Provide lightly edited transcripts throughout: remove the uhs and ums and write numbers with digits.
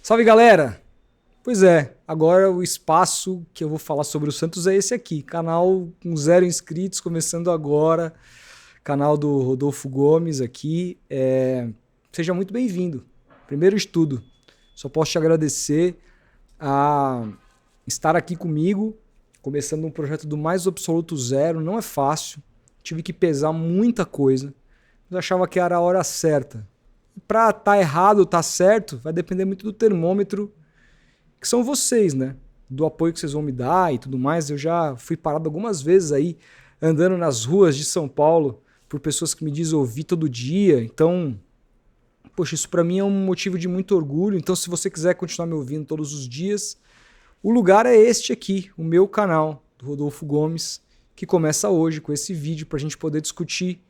Salve, galera! Pois é, agora o espaço que eu vou falar sobre o Santos é esse aqui, canal com 0 inscritos, começando agora, canal do Rodolfo Gomes aqui. Seja muito bem-vindo. Primeiro de tudo, só posso te agradecer a estar aqui comigo, começando um projeto do mais absoluto zero. Não é fácil, tive que pesar muita coisa, mas eu achava que era a hora certa. Pra estar errado ou tá certo, vai depender muito do termômetro, que são vocês, né? Do apoio que vocês vão me dar e tudo mais. Eu já fui parado algumas vezes aí, andando nas ruas de São Paulo, por pessoas que me dizem ouvir todo dia. Então, poxa, isso pra mim é um motivo de muito orgulho. Então, se você quiser continuar me ouvindo todos os dias, o lugar é este aqui, o meu canal, do Rodolfo Gomes, que começa hoje com esse vídeo pra gente poder discutir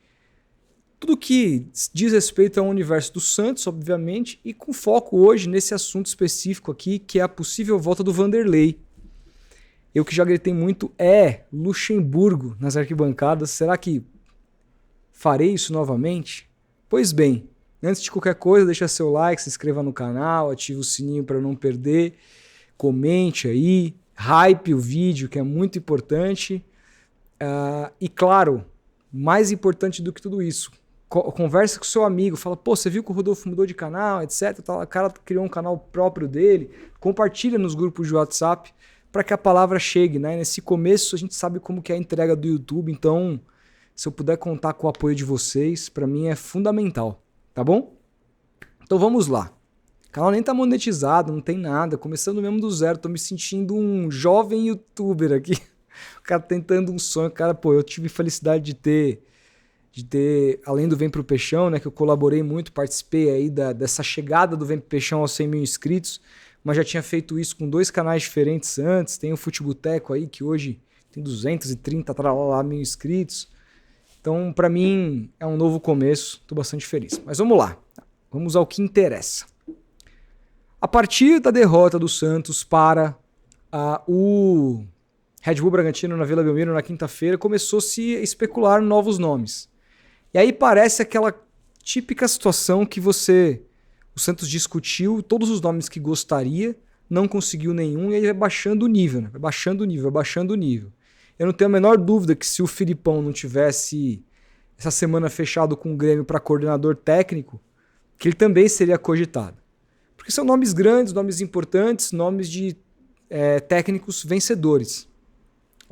tudo que diz respeito ao universo do Santos, obviamente, e com foco hoje nesse assunto específico aqui, que é a possível volta do Vanderlei. Eu que já gritei muito, Luxemburgo nas arquibancadas. Será que farei isso novamente? Pois bem, antes de qualquer coisa, deixa seu like, se inscreva no canal, ative o sininho para não perder, comente aí, hype o vídeo, que é muito importante. E claro, mais importante do que tudo isso, conversa com seu amigo, fala, pô, você viu que o Rodolfo mudou de canal, etc. O cara criou um canal próprio dele, compartilha nos grupos de WhatsApp para que a palavra chegue, né? Nesse começo a gente sabe como que é a entrega do YouTube, então se eu puder contar com o apoio de vocês, para mim é fundamental, tá bom? Então vamos lá. O canal nem tá monetizado, não tem nada, começando mesmo do zero, tô me sentindo um jovem youtuber aqui. O cara tentando um sonho, cara, pô, eu tive felicidade de ter, além do Vem Pro Peixão, né, que eu colaborei muito, participei aí dessa chegada do Vem Pro Peixão aos 100 mil inscritos, mas já tinha feito isso com 2 canais diferentes antes. Tem o Futeboteco aí, que hoje tem 230 mil inscritos. Então, para mim, é um novo começo, tô bastante feliz. Mas vamos lá, vamos ao que interessa. A partir da derrota do Santos para o Red Bull Bragantino na Vila Belmiro na quinta-feira, começou-se a especular novos nomes. E aí parece aquela típica situação que o Santos discutiu todos os nomes que gostaria, não conseguiu nenhum, e aí vai baixando o nível, né? Vai baixando o nível, vai baixando o nível. Eu não tenho a menor dúvida que se o Filipão não tivesse essa semana fechado com o Grêmio para coordenador técnico, que ele também seria cogitado. Porque são nomes grandes, nomes importantes, nomes de técnicos vencedores.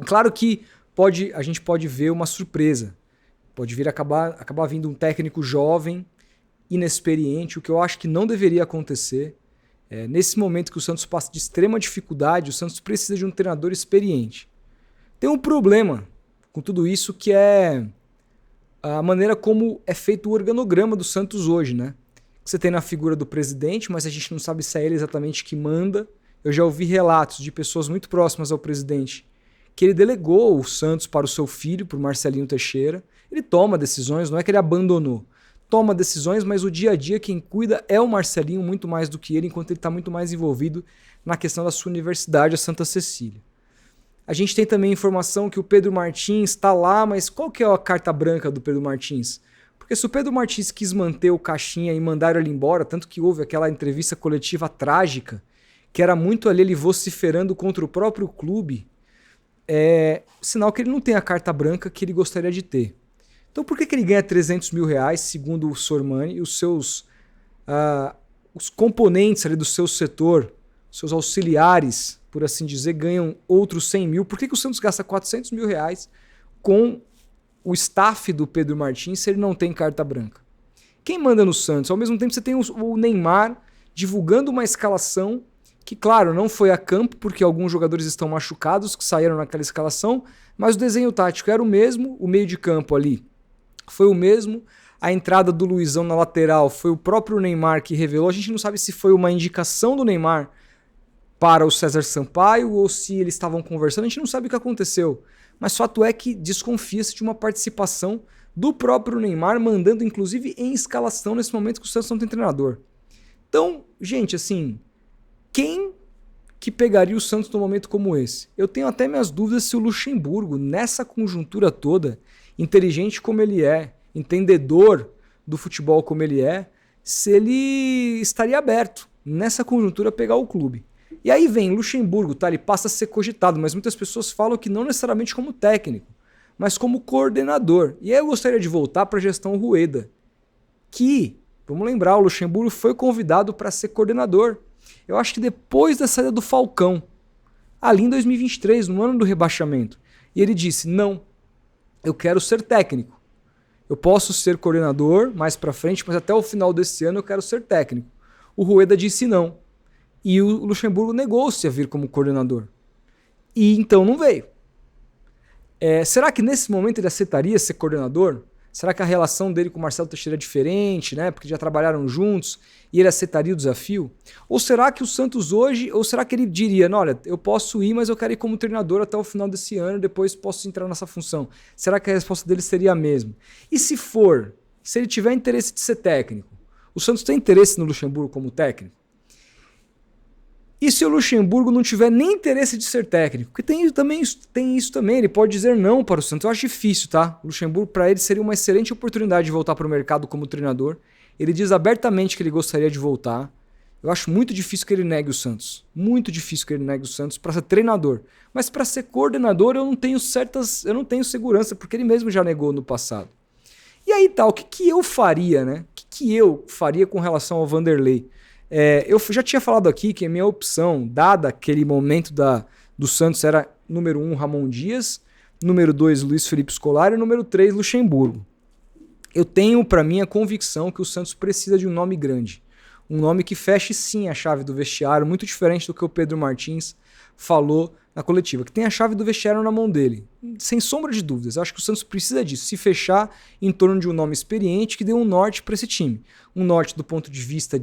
Claro que a gente pode ver uma surpresa. Pode vir acabar vindo um técnico jovem, inexperiente, o que eu acho que não deveria acontecer. Nesse momento que o Santos passa de extrema dificuldade, o Santos precisa de um treinador experiente. Tem um problema com tudo isso, que é a maneira como é feito o organograma do Santos hoje, né? Você tem na figura do presidente, mas a gente não sabe se é ele exatamente que manda. Eu já ouvi relatos de pessoas muito próximas ao presidente que ele delegou o Santos para o seu filho, para o Marcelinho Teixeira. Ele toma decisões, não é que ele abandonou. Toma decisões, mas o dia a dia quem cuida é o Marcelinho muito mais do que ele, enquanto ele está muito mais envolvido na questão da sua universidade, a Santa Cecília. A gente tem também informação que o Pedro Martins está lá, mas qual que é a carta branca do Pedro Martins? Porque se o Pedro Martins quis manter o Caixinha e mandaram ele embora, tanto que houve aquela entrevista coletiva trágica, que era muito ali ele vociferando contra o próprio clube, sinal que ele não tem a carta branca que ele gostaria de ter. Então por que ele ganha 300 mil reais, segundo o Sormani, e os componentes ali do seu setor, seus auxiliares, por assim dizer, ganham outros 100 mil? Por que o Santos gasta 400 mil reais com o staff do Pedro Martins se ele não tem carta branca? Quem manda no Santos? Ao mesmo tempo você tem o Neymar divulgando uma escalação que, claro, não foi a campo, porque alguns jogadores estão machucados, que saíram naquela escalação, mas o desenho tático era o mesmo, o meio de campo ali foi o mesmo, a entrada do Luizão na lateral foi o próprio Neymar que revelou. A gente não sabe se foi uma indicação do Neymar para o César Sampaio ou se eles estavam conversando, a gente não sabe o que aconteceu. Mas fato é que desconfia-se de uma participação do próprio Neymar, mandando inclusive em escalação nesse momento que o Santos não tem treinador. Então, gente, assim, quem que pegaria o Santos num momento como esse? Eu tenho até minhas dúvidas se o Luxemburgo, nessa conjuntura toda, inteligente como ele é, entendedor do futebol como ele é, se ele estaria aberto nessa conjuntura, pegar o clube. E aí vem Luxemburgo, tá? Ele passa a ser cogitado, mas muitas pessoas falam que não necessariamente como técnico, mas como coordenador. E aí eu gostaria de voltar para a gestão Rueda, que, vamos lembrar, o Luxemburgo foi convidado para ser coordenador. Eu acho que depois da saída do Falcão, ali em 2023, no ano do rebaixamento. E ele disse, não, eu quero ser técnico. Eu posso ser coordenador mais para frente, mas até o final desse ano eu quero ser técnico. O Rueda disse não. E o Luxemburgo negou-se a vir como coordenador. E então não veio. Será que nesse momento ele aceitaria ser coordenador? Será que a relação dele com o Marcelo Teixeira é diferente, né? Porque já trabalharam juntos e ele aceitaria o desafio? Ou será que o Santos hoje, ou será que ele diria, olha, eu posso ir, mas eu quero ir como treinador até o final desse ano, depois posso entrar nessa função? Será que a resposta dele seria a mesma? E se for, se ele tiver interesse de ser técnico, o Santos tem interesse no Luxemburgo como técnico? E se o Luxemburgo não tiver nem interesse de ser técnico? Porque tem isso também, ele pode dizer não para o Santos. Eu acho difícil, tá? O Luxemburgo, para ele, seria uma excelente oportunidade de voltar para o mercado como treinador. Ele diz abertamente que ele gostaria de voltar. Eu acho muito difícil que ele negue o Santos. Muito difícil que ele negue o Santos para ser treinador. Mas para ser coordenador eu não tenho segurança, porque ele mesmo já negou no passado. E aí tá, o que eu faria, né? O que eu faria com relação ao Vanderlei? Eu já tinha falado aqui que a minha opção, dada aquele momento do Santos, era número 1, Ramon Dias, número 2, Luiz Felipe Scolari e número 3, Luxemburgo. Eu tenho para mim a convicção que o Santos precisa de um nome grande. Um nome que feche sim a chave do vestiário, muito diferente do que o Pedro Martins falou na coletiva, que tem a chave do vestiário na mão dele. Sem sombra de dúvidas, eu acho que o Santos precisa disso, se fechar em torno de um nome experiente que dê um norte para esse time. Um norte do ponto de vista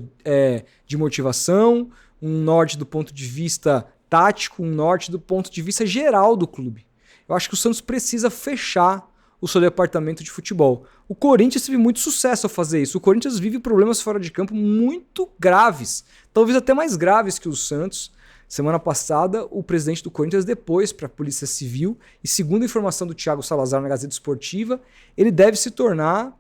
de motivação, um norte do ponto de vista tático, um norte do ponto de vista geral do clube. Eu acho que o Santos precisa fechar o seu departamento de futebol. O Corinthians teve muito sucesso ao fazer isso. O Corinthians vive problemas fora de campo muito graves, talvez até mais graves que o Santos. Semana passada, o presidente do Corinthians depôs para a Polícia Civil e, segundo a informação do Thiago Salazar na Gazeta Esportiva, ele deve se tornar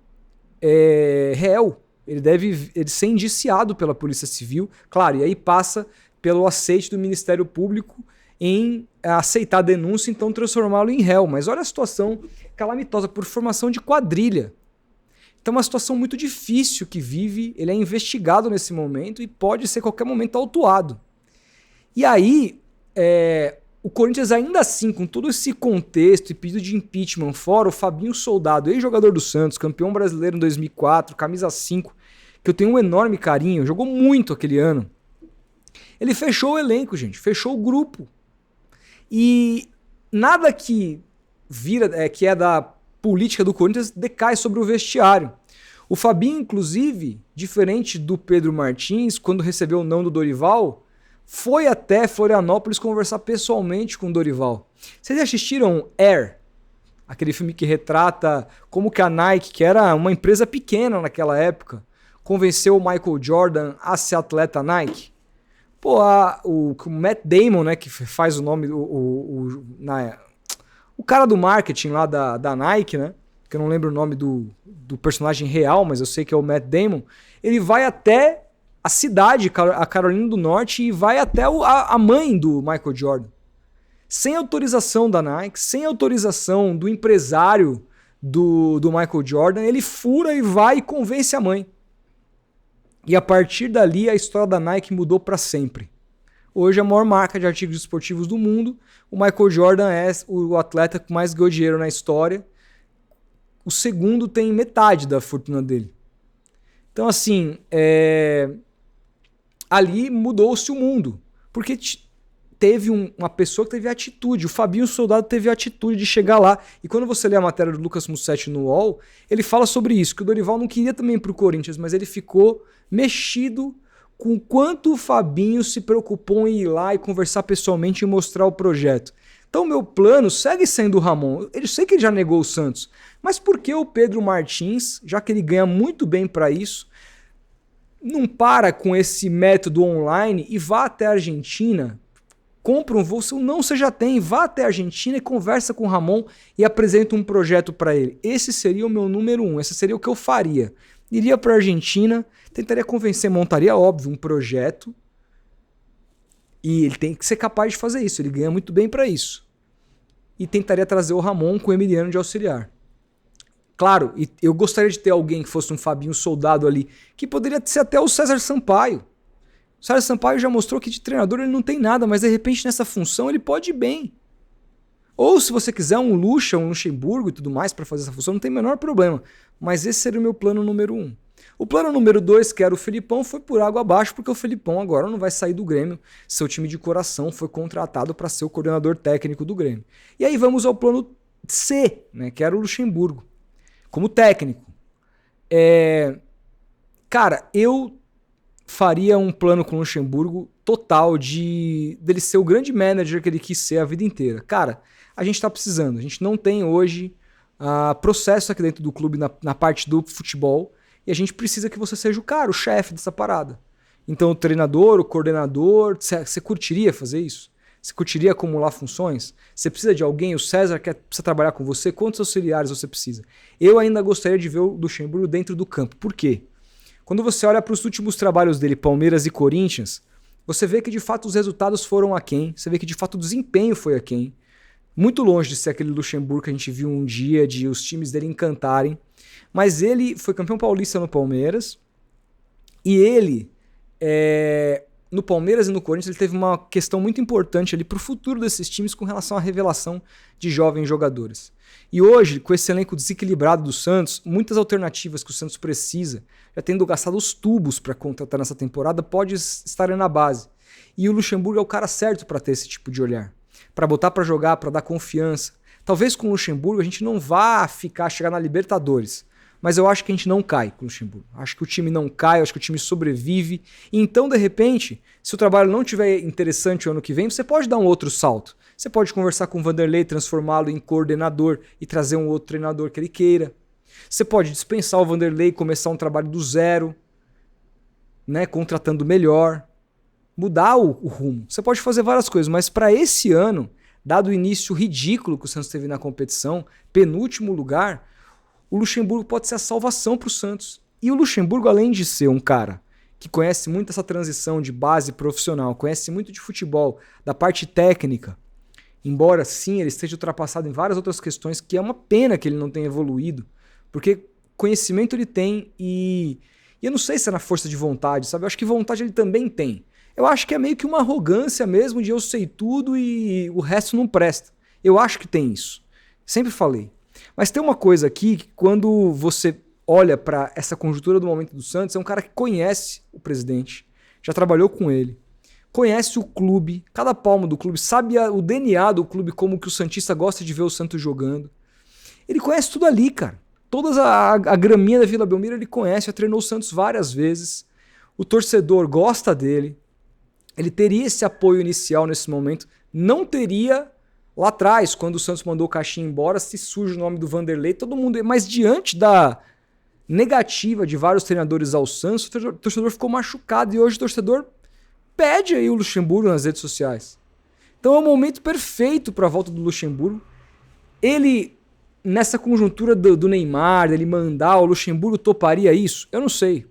réu. Ele deve ser indiciado pela Polícia Civil. Claro, e aí passa pelo aceite do Ministério Público em aceitar a denúncia e então transformá-lo em réu. Mas olha a situação calamitosa por formação de quadrilha. Então é uma situação muito difícil que vive. Ele é investigado nesse momento e pode ser a qualquer momento autuado. E aí, o Corinthians ainda assim, com todo esse contexto e pedido de impeachment, fora o Fabinho Soldado, ex-jogador do Santos, campeão brasileiro em 2004, camisa 5, que eu tenho um enorme carinho, jogou muito aquele ano. Ele fechou o elenco, gente, fechou o grupo. E nada que que é da política do Corinthians decai sobre o vestiário. O Fabinho, inclusive, diferente do Pedro Martins, quando recebeu o não do Dorival, foi até Florianópolis conversar pessoalmente com o Dorival. Vocês assistiram Air? Aquele filme que retrata como que a Nike, que era uma empresa pequena naquela época, convenceu o Michael Jordan a ser atleta Nike? Pô, o Matt Damon, né, que faz o nome, o cara do marketing lá da Nike, né, que eu não lembro o nome do personagem real, mas eu sei que é o Matt Damon, ele vai até a cidade, a Carolina do Norte, e vai até a mãe do Michael Jordan. Sem autorização da Nike, sem autorização do empresário do Michael Jordan, ele fura e vai e convence a mãe. E a partir dali, a história da Nike mudou para sempre. Hoje, a maior marca de artigos esportivos do mundo, o Michael Jordan é o atleta que mais ganhou dinheiro na história. O segundo tem metade da fortuna dele. Então, assim, ali mudou-se o mundo, porque teve uma pessoa que teve atitude, o Fabinho Soldado teve a atitude de chegar lá, e quando você lê a matéria do Lucas Mussetti no UOL, ele fala sobre isso, que o Dorival não queria também pro Corinthians, mas ele ficou mexido com o quanto o Fabinho se preocupou em ir lá e conversar pessoalmente e mostrar o projeto. Então o meu plano segue sendo o Ramon, eu sei que ele já negou o Santos, mas por que o Pedro Martins, já que ele ganha muito bem para isso, não para com esse método online e vá até a Argentina, compra um voo, se não você já tem, vá até a Argentina e conversa com o Ramon e apresenta um projeto para ele. Esse seria o meu número 1, esse seria o que eu faria. Iria para a Argentina, Tentaria convencer, montaria, óbvio, um projeto. E ele tem que ser capaz de fazer isso. Ele ganha muito bem para isso. E tentaria trazer o Ramon com o Emiliano de auxiliar. Claro, e eu gostaria de ter alguém que fosse um Fabinho Soldado ali, que poderia ser até o César Sampaio. O César Sampaio já mostrou que de treinador ele não tem nada, mas de repente nessa função ele pode ir bem. Ou se você quiser um Lucha, um Luxemburgo e tudo mais para fazer essa função, não tem o menor problema. Mas esse seria o meu plano número 1. O plano número 2, que era o Felipão, foi por água abaixo, porque o Felipão agora não vai sair do Grêmio. Seu time de coração foi contratado para ser o coordenador técnico do Grêmio. E aí vamos ao plano C, né, que era o Luxemburgo, como técnico. Cara, eu faria um plano com o Luxemburgo total dele ser o grande manager que ele quis ser a vida inteira. Cara, a gente tá precisando. A gente não tem hoje processo aqui dentro do clube na parte do futebol e a gente precisa que você seja o cara, o chefe dessa parada. Então o treinador, o coordenador, você curtiria fazer isso? Você curtiria acumular funções? Você precisa de alguém? O César precisa trabalhar com você? Quantos auxiliares você precisa? Eu ainda gostaria de ver o Luxemburgo dentro do campo. Por quê? Quando você olha para os últimos trabalhos dele, Palmeiras e Corinthians, você vê que de fato os resultados foram aquém, você vê que de fato o desempenho foi aquém. Muito longe de ser aquele Luxemburgo que a gente viu um dia, de os times dele encantarem. Mas ele foi campeão paulista no Palmeiras e ele, no Palmeiras e no Corinthians, ele teve uma questão muito importante ali para o futuro desses times com relação à revelação de jovens jogadores. E hoje, com esse elenco desequilibrado do Santos, muitas alternativas que o Santos precisa, já tendo gastado os tubos para contratar nessa temporada, pode estar na base. E o Luxemburgo é o cara certo para ter esse tipo de olhar. Para botar para jogar, para dar confiança. Talvez com o Luxemburgo a gente não vá chegar na Libertadores, mas eu acho que a gente não cai com o Luxemburgo. Acho que o time não cai, acho que o time sobrevive. E então, de repente, se o trabalho não estiver interessante o ano que vem, você pode dar um outro salto. Você pode conversar com o Vanderlei, transformá-lo em coordenador e trazer um outro treinador que ele queira. Você pode dispensar o Vanderlei e começar um trabalho do zero, né, contratando melhor, mudar o rumo. Você pode fazer várias coisas, mas para esse ano, dado o início ridículo que o Santos teve na competição, penúltimo lugar, o Luxemburgo pode ser a salvação para o Santos. E o Luxemburgo, além de ser um cara que conhece muito essa transição de base profissional, conhece muito de futebol, da parte técnica, embora sim ele esteja ultrapassado em várias outras questões, que é uma pena que ele não tenha evoluído, porque conhecimento ele tem e eu não sei se é na força de vontade, sabe? Eu acho que vontade ele também tem. Eu acho que é meio que uma arrogância mesmo de eu sei tudo e o resto não presta. Eu acho que tem isso. Sempre falei. Mas tem uma coisa aqui que quando você olha para essa conjuntura do momento do Santos, é um cara que conhece o presidente, já trabalhou com ele, conhece o clube, cada palmo do clube, sabe o DNA do clube, como que o santista gosta de ver o Santos jogando. Ele conhece tudo ali, cara. Toda a graminha da Vila Belmiro ele conhece, já treinou o Santos várias vezes. O torcedor gosta dele. Ele teria esse apoio inicial nesse momento. Não teria lá atrás, quando o Santos mandou o Caixinha embora, se surge o nome do Vanderlei, todo mundo... Mas diante da negativa de vários treinadores ao Santos, o torcedor ficou machucado e hoje o torcedor pede aí o Luxemburgo nas redes sociais. Então é o momento perfeito para a volta do Luxemburgo. Ele, nessa conjuntura do Neymar, ele mandar, o Luxemburgo toparia isso? Eu não sei.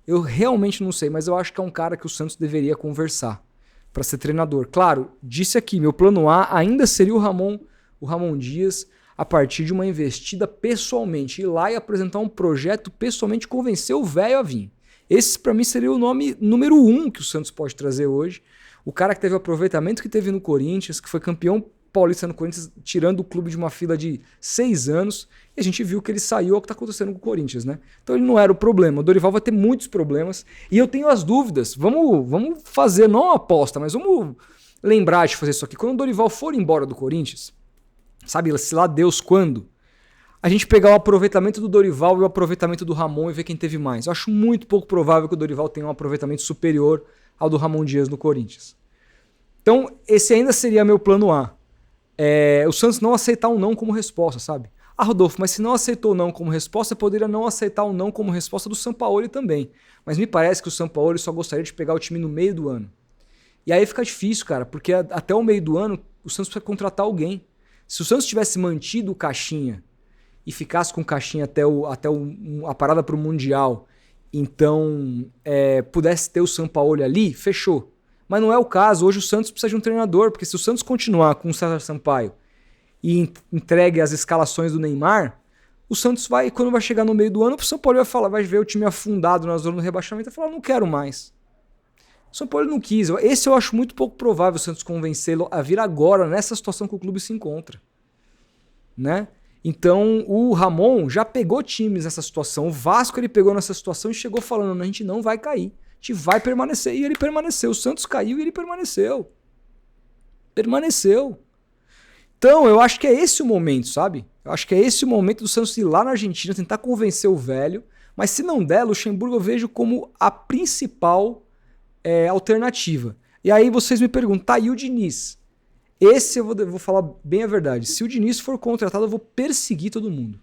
Eu realmente não sei, mas eu acho que é um cara que o Santos deveria conversar para ser treinador. Claro, disse aqui, meu plano A ainda seria o Ramon Dias a partir de uma investida pessoalmente, ir lá e apresentar um projeto pessoalmente, convencer o velho a vir. Esse para mim seria o nome número 1 que o Santos pode trazer hoje. O cara que teve o aproveitamento que teve no Corinthians, que foi campeão paulista no Corinthians, tirando o clube de uma fila de 6 anos, e a gente viu que ele saiu, é o que está acontecendo com o Corinthians, né? Então ele não era o problema. O Dorival vai ter muitos problemas, e eu tenho as dúvidas. Vamos fazer, não uma aposta, mas vamos lembrar de fazer isso aqui. Quando o Dorival for embora do Corinthians, sabe, se lá Deus quando, a gente pegar o aproveitamento do Dorival e o aproveitamento do Ramon e ver quem teve mais. Eu acho muito pouco provável que o Dorival tenha um aproveitamento superior ao do Ramon Dias no Corinthians. Então, esse ainda seria meu plano A. O Santos não aceitar um não como resposta, sabe? Ah, Rodolfo, mas se não aceitou o não como resposta, poderia não aceitar o não como resposta do Sampaoli também. Mas me parece que o Sampaoli só gostaria de pegar o time no meio do ano. E aí fica difícil, cara, porque até o meio do ano o Santos precisa contratar alguém. Se o Santos tivesse mantido o Caixinha e ficasse com o Caixinha até a parada para o Mundial Então, pudesse ter o Sampaoli ali, fechou. Mas não é o caso. Hoje o Santos precisa de um treinador, porque se o Santos continuar com o César Sampaio e entregue as escalações do Neymar, o Santos vai, quando vai chegar no meio do ano, o São Paulo vai ver o time afundado na zona do rebaixamento e falar, não quero mais. O São Paulo não quis. Esse eu acho muito pouco provável o Santos convencê-lo a vir agora, nessa situação que o clube se encontra. Né? Então o Ramon já pegou times nessa situação. O Vasco ele pegou nessa situação e chegou falando, a gente não vai cair. A gente vai permanecer. E ele permaneceu. O Santos caiu e ele permaneceu. Permaneceu. Então, eu acho que é esse o momento, sabe? Eu acho que é esse o momento do Santos ir lá na Argentina, tentar convencer o velho. Mas se não der, Luxemburgo eu vejo como a principal alternativa. E aí vocês me perguntam, tá, e o Diniz? Esse eu vou falar bem a verdade. Se o Diniz for contratado, eu vou perseguir todo mundo.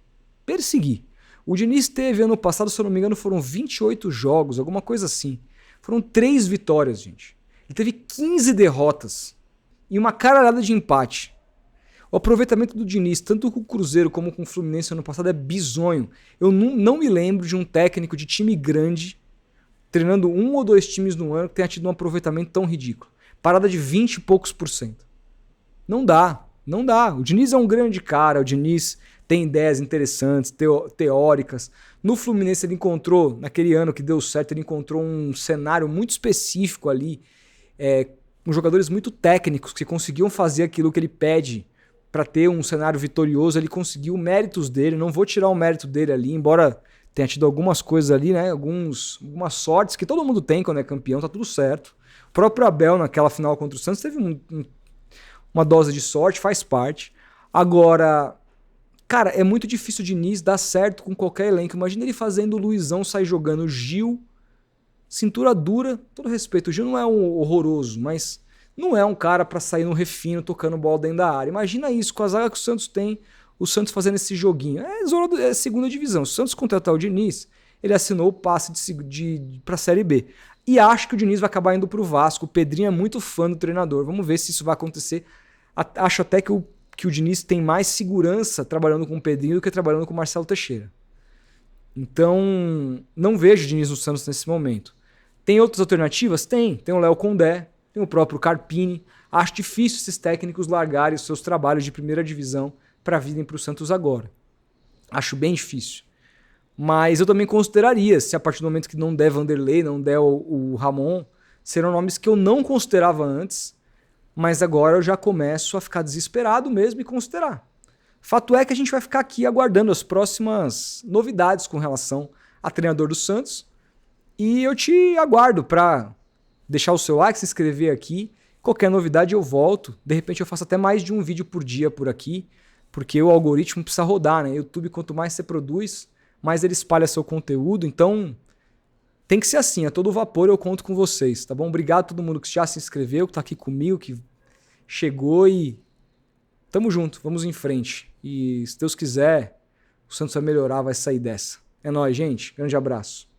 Perseguir. O Diniz teve ano passado, se eu não me engano, foram 28 jogos, alguma coisa assim. Foram 3 vitórias, gente. Ele teve 15 derrotas e uma caralhada de empate. O aproveitamento do Diniz, tanto com o Cruzeiro como com o Fluminense ano passado, é bizonho. Eu não me lembro de um técnico de time grande treinando 1 ou 2 times no ano que tenha tido um aproveitamento tão ridículo. Parada de 20 e poucos %. Não dá, não dá. O Diniz é um grande cara, o Diniz tem ideias interessantes, teóricas. No Fluminense ele encontrou, naquele ano que deu certo, ele encontrou um cenário muito específico ali, com jogadores muito técnicos que conseguiam fazer aquilo que ele pede para ter um cenário vitorioso. Ele conseguiu méritos dele, não vou tirar o mérito dele ali, embora tenha tido algumas coisas ali, né? Algumas sortes que todo mundo tem quando é campeão, tá tudo certo. O próprio Abel naquela final contra o Santos teve uma dose de sorte, faz parte. Agora, cara, é muito difícil o Diniz dar certo com qualquer elenco. Imagina ele fazendo o Luizão sair jogando, Gil, cintura dura, todo respeito. O Gil não é um horroroso, mas não é um cara pra sair no refino tocando bola dentro da área. Imagina isso, com a zaga que o Santos tem, o Santos fazendo esse joguinho. É segunda divisão. Se o Santos contratar o Diniz, ele assinou o passe pra Série B. E acho que o Diniz vai acabar indo pro Vasco. O Pedrinho é muito fã do treinador. Vamos ver se isso vai acontecer. Acho até que o Diniz tem mais segurança trabalhando com o Pedrinho do que trabalhando com o Marcelo Teixeira. Então, não vejo o Diniz no Santos nesse momento. Tem outras alternativas? Tem o Léo Condé, tem o próprio Carpini. Acho difícil esses técnicos largarem os seus trabalhos de primeira divisão para virem para o Santos agora. Acho bem difícil. Mas eu também consideraria, se a partir do momento que não der Vanderlei, não der o Ramon, serão nomes que eu não considerava antes, mas agora eu já começo a ficar desesperado mesmo e considerar. Fato é que a gente vai ficar aqui aguardando as próximas novidades com relação a treinador do Santos. E eu te aguardo para deixar o seu like, se inscrever aqui. Qualquer novidade eu volto. De repente eu faço até mais de um vídeo por dia por aqui, porque o algoritmo precisa rodar, né? YouTube, quanto mais você produz, mais ele espalha seu conteúdo. Então tem que ser assim, a todo vapor. Eu conto com vocês, tá bom? Obrigado a todo mundo que já se inscreveu, que tá aqui comigo, que chegou, e tamo junto, vamos em frente. E se Deus quiser, o Santos vai melhorar, vai sair dessa. É nóis, gente. Grande abraço.